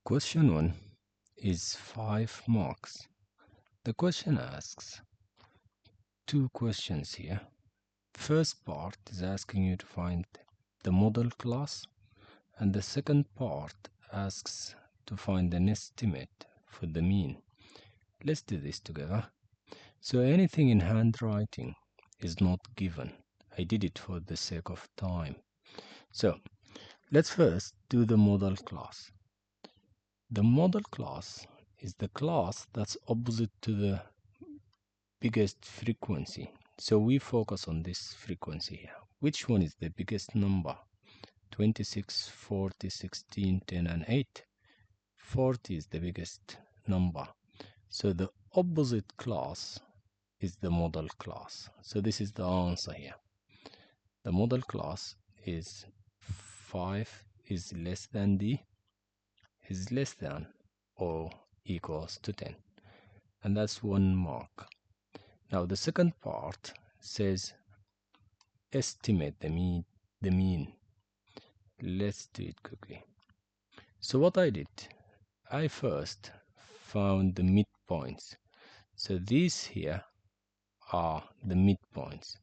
Question 1 is 5 marks. The question asks two questions here. First part is asking you to find the model class, and the second part asks to find an estimate for the mean. Let's do this together. So anything in handwriting is not given. I did it for the sake of time. So let's first do the model class. The model class is the class that's opposite to the biggest frequency. So we focus on this frequency here. Which one is the biggest number? 26, 40, 16, 10, and 8. 40 is the biggest number. So the opposite class is the model class. So this is the answer here. The model class is 5 is less than or equals to 10. And that's 1 mark. Now the second part says estimate the mean. Let's do it quickly. So what I did, I first found the midpoints. So these here are the midpoints.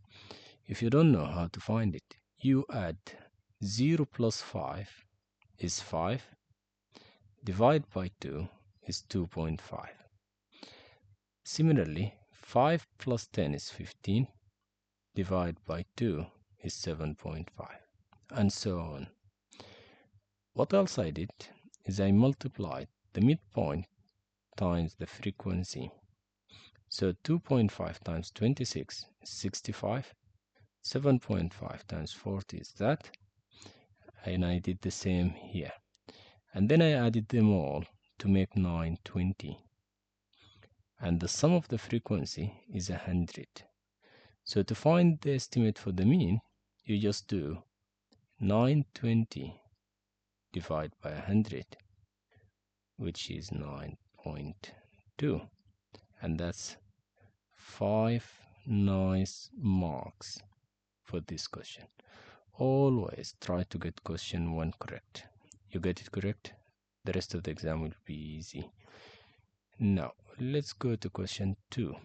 If you don't know how to find it, you add 0 plus 5 is 5. Divide by 2 is 2.5. Similarly, 5 plus 10 is 15. Divide by 2 is 7.5. And so on. What else I did is I multiplied the midpoint times the frequency. So 2.5 times 26 is 65. 7.5 times 40 is that. And I did the same here. And then I added them all to make 920. And the sum of the frequency is 100. So to find the estimate for the mean, you just do 920 divided by 100, which is 9.2. And that's 5 nice marks for this question. Always try to get question 1 correct. You get it correct, the rest of the exam will be easy. Now let's go to question 2.